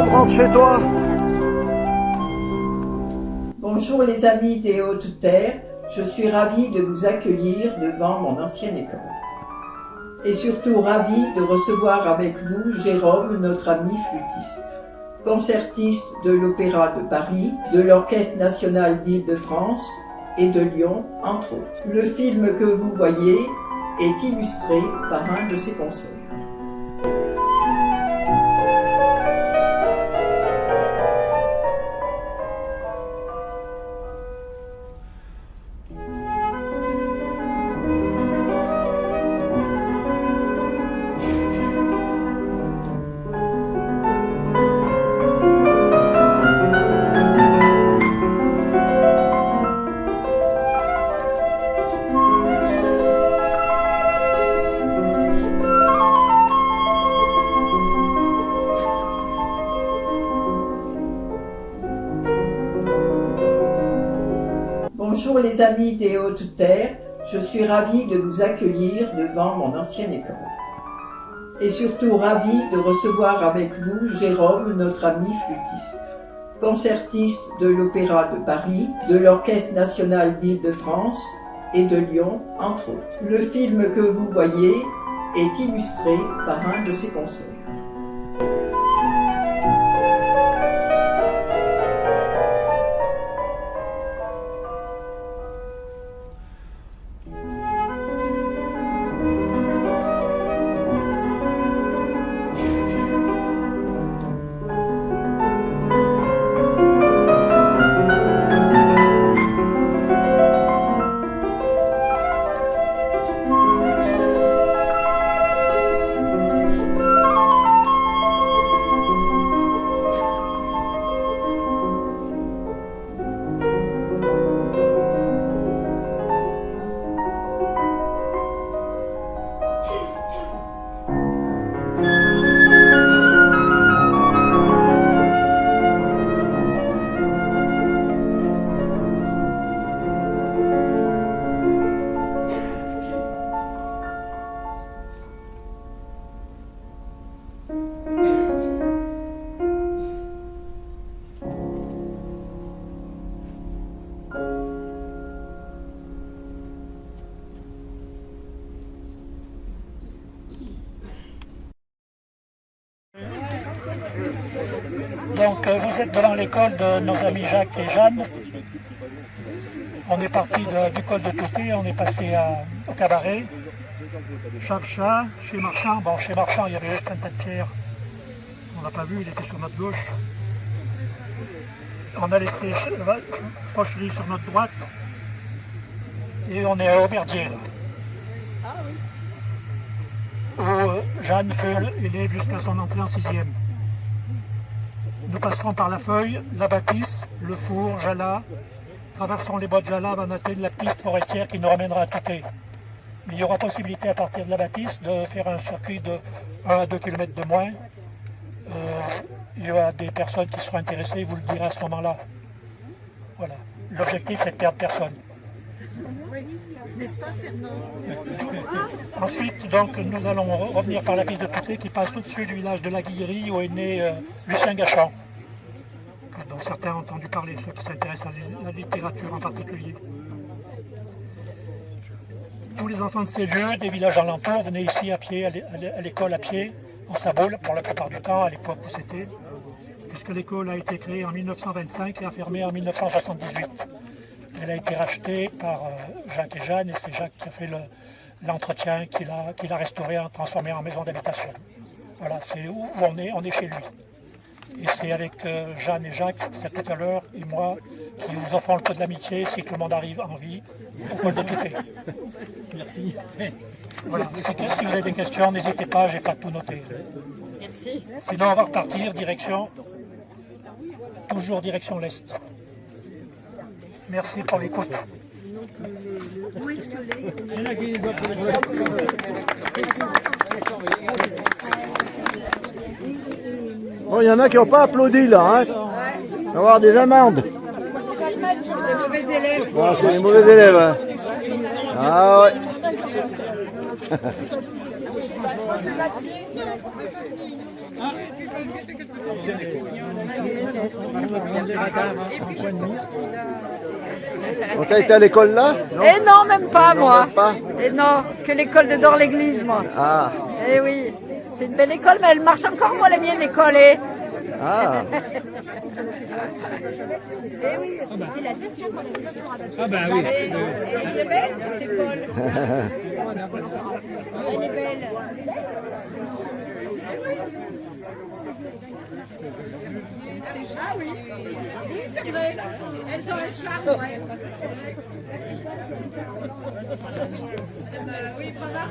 monde, rentre chez toi. Bonjour les amis des Hautes Terres, je suis ravie de vous accueillir devant mon ancienne école. Et surtout ravie de recevoir avec vous Jérôme, notre ami flûtiste. Concertiste de l'Opéra de Paris, de l'Orchestre national d'Île-de-France et de Lyon, entre autres. Le film que vous voyez est illustré par un de ses concerts. Bonjour les amis des Hautes Terres, je suis ravie de vous accueillir devant mon ancienne école. Et surtout ravie de recevoir avec vous Jérôme, notre ami flûtiste. Concertiste de l'Opéra de Paris, de l'Orchestre national d'Île-de-France et de Lyon, entre autres. Le film que vous voyez est illustré par un de ses concerts. Donc vous êtes devant l'école de nos amis Jacques et Jeanne. On est parti du col de Touquet, on est passé au cabaret. Chat, chez Marchand. Bon, chez Marchand, il y avait juste un tas de pierre. On l'a pas vu, il était sur notre gauche. On a laissé Fauchery sur notre droite. Et on est à Auberdier, là. Où Jeanne fait l'élève jusqu'à son entrée en 6e. Nous passerons par la Feuille, la Bâtisse, le Four, Jala, traversons les bois de Jala avant d'atteindre la piste forestière qui nous ramènera à Touquet. Mais il y aura possibilité à partir de la Bâtisse de faire un circuit de 1 à 2 km de moins. Il y aura des personnes qui seront intéressées, vous le direz à ce moment-là. Voilà. L'objectif est de perdre personne. N'est-ce pas, Fernand? Ensuite, donc, nous allons revenir par la piste de Touquet qui passe au-dessus du village de la Guillerie où est né Lucien Gachan, dont certains ont entendu parler, ceux qui s'intéressent à la littérature en particulier. Tous les enfants de ces lieux, des villages alentours, venaient ici à pied, à l'école à pied, en sabot, pour la plupart du temps, à l'époque où c'était, puisque l'école a été créée en 1925 et a fermé en 1978. Elle a été rachetée par Jacques et Jeanne, et c'est Jacques qui a fait l'entretien, qui l'a restaurée, transformée en maison d'habitation. Voilà, c'est où on est chez lui. Et c'est avec Jeanne et Jacques, c'est tout à l'heure, et moi, qui vous offrons le pot de l'amitié si tout le monde arrive en vie au col de Touquet. Merci. Voilà, si vous avez des questions, n'hésitez pas, j'ai pas tout noté. Merci. Sinon, on va repartir toujours direction l'Est. Merci pour l'écoute. Où est le soleil? Bon, il y en a qui n'ont pas applaudi là, hein. On va avoir des amendes. Des mauvais élèves. Ah, c'est les mauvais élèves, hein. Ah ouais. Donc t'as été à l'école là? Non? Eh non, même pas Non, moi. même pas. Et non, que l'école de Dor-l'Église, moi. Ah, Eh oui, c'est une belle école, mais elle marche encore, moi, la mienne, l'école. ah. C'est la 16e qu'on a vu toujours à Bastia. Ah ben oui. Elle est belle, cette école. Elle est belle. Ah oui, c'est vrai. Elles ont un charme, ouais. Oui, voilà.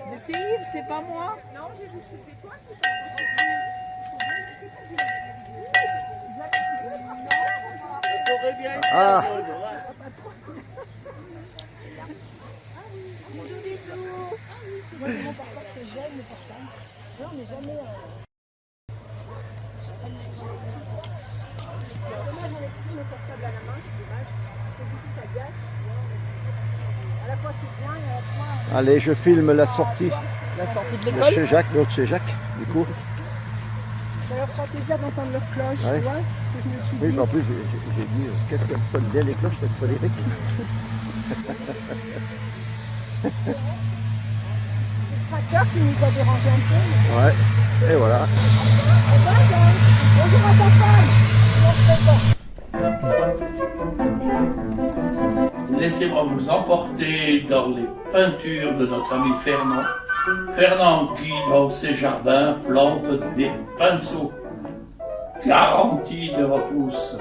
Mais c'est Yves, c'est pas moi. Non, j'ai vu que c'était toi qui Ah. Allez, je filme la sortie. La sortie de De l'école. chez Jacques, l'autre chez Jacques, du coup. Ça leur fera plaisir d'entendre leurs cloches, Ouais. tu vois, ce que je me suis Oui, dit. en plus, j'ai dit, qu'est-ce qu'elle sonne bien les cloches, cette Frédéric. Tracteur qui nous a dérangé un peu. Ouais, et voilà. Bonjour à ta femme. Laissez-moi vous emporter dans les peintures de notre ami Fernand. Fernand qui, dans ses jardins, plante des pinceaux. Garantie de repousse.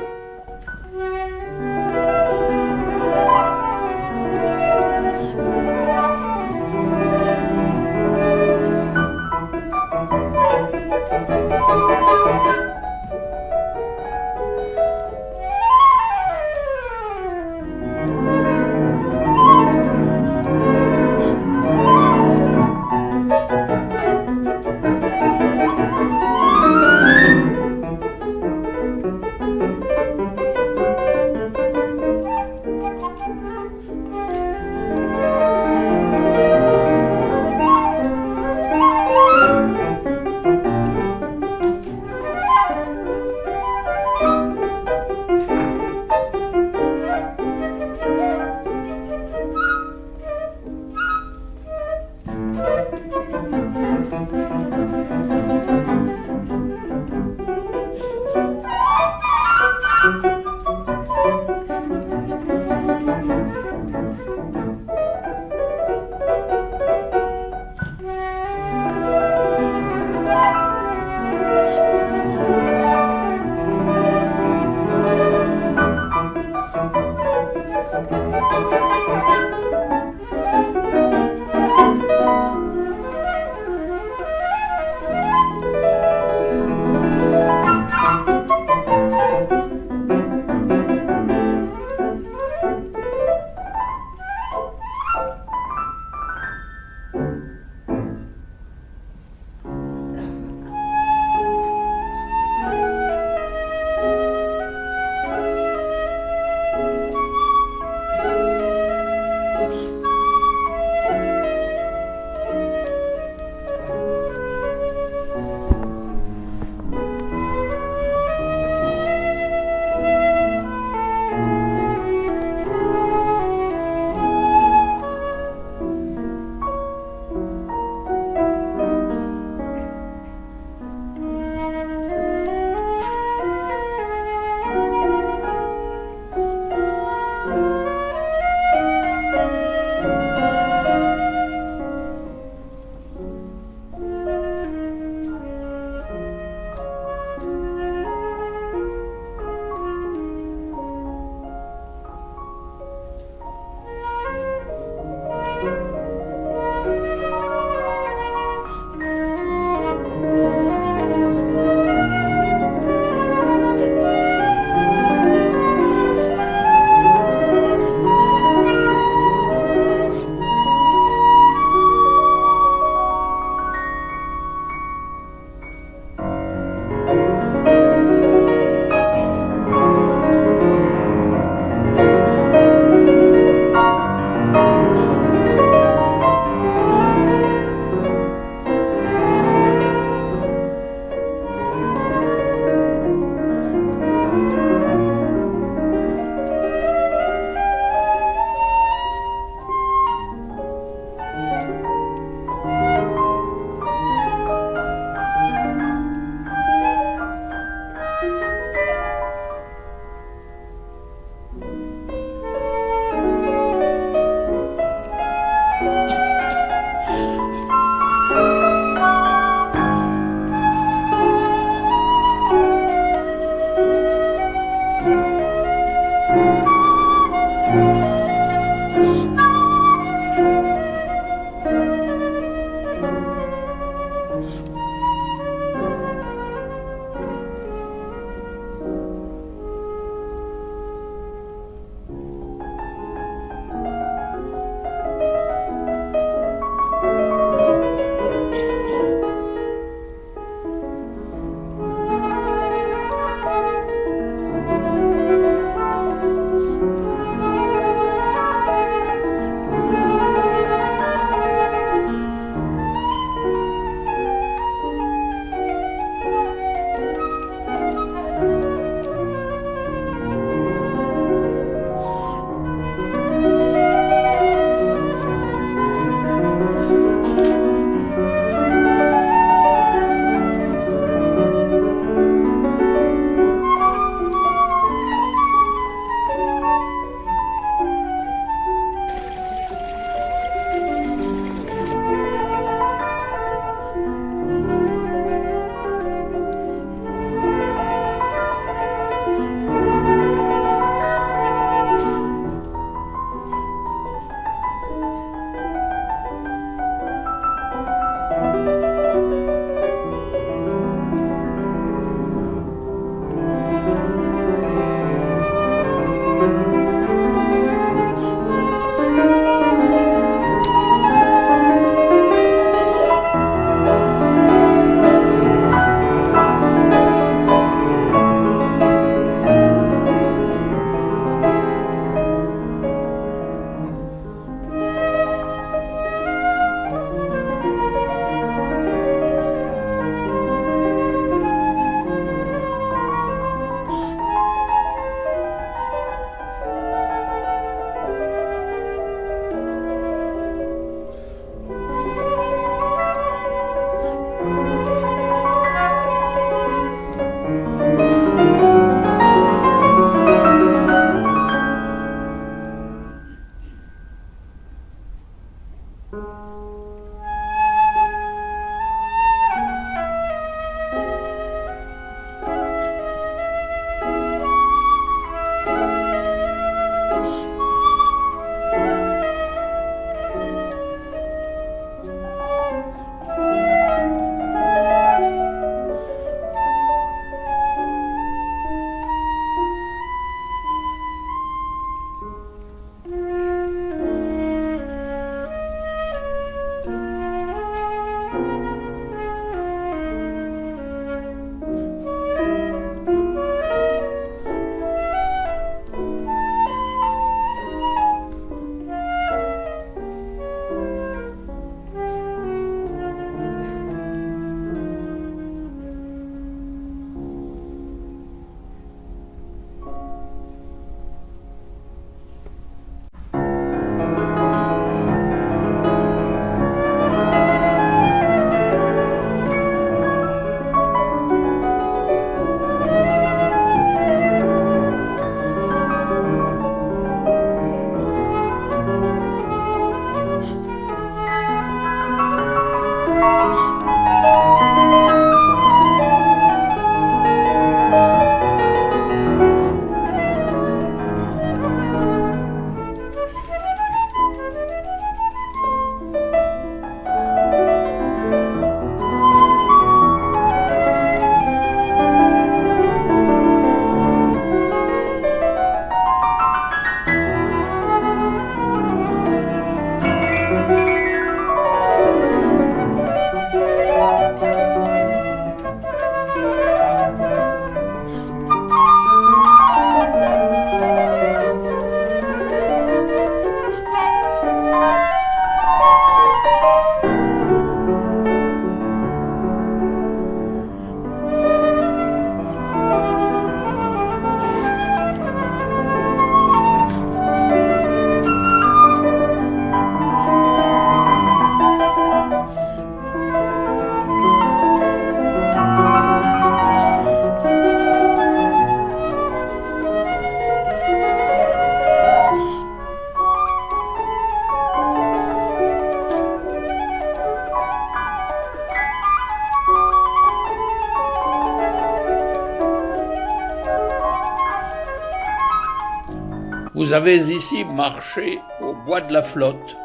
Vous avez ici marché au bois de la Flotte.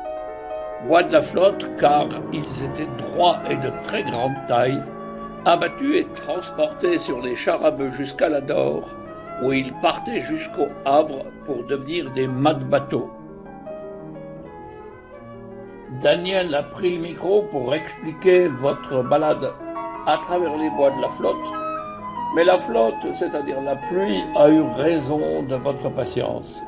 Bois de la Flotte car ils étaient droits et de très grande taille, abattus et transportés sur les chars à bœufs jusqu'à la Dore, où ils partaient jusqu'au Havre pour devenir des mâts-bateaux. Daniel a pris le micro pour expliquer votre balade à travers les bois de la Flotte. Mais la flotte, c'est-à-dire la pluie, a eu raison de votre patience.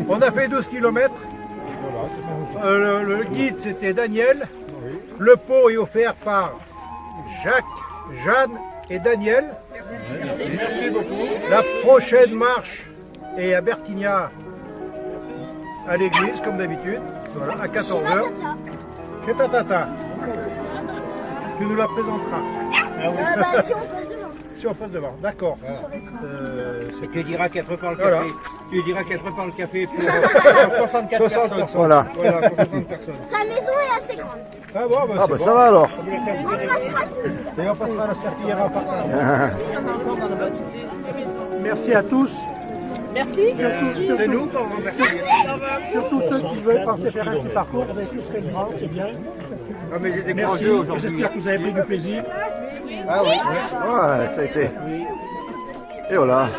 On a fait 12 km. Le guide, c'était Daniel. Le pot est offert par Jacques, Jeanne et Daniel. Merci beaucoup. La prochaine marche est à Bertignac, à l'église, comme d'habitude, voilà, à 14h. Chez Tatata. Tu nous la présenteras. Si on passe devant. Si on passe devant, d'accord. Tu diras qu'elle prépare le café. Voilà. Tu diras qu'elle prépare le café pour 64 personnes. Voilà. Voilà, pour 60 personnes. Sa maison est assez grande. Ah bon, Ah bah ça va alors. On passera tous. Et on passera la serpillière en partage. Merci à tous. C'est nous qu'on remercie. Surtout ceux qui veulent penser faire un petit parcours avec tous ces grands, c'est bien. Ah, mais j'ai des grands Merci, jeux aujourd'hui. j'espère que vous avez pris du plaisir. Ah oui. Ouais, ça a été. Et voilà.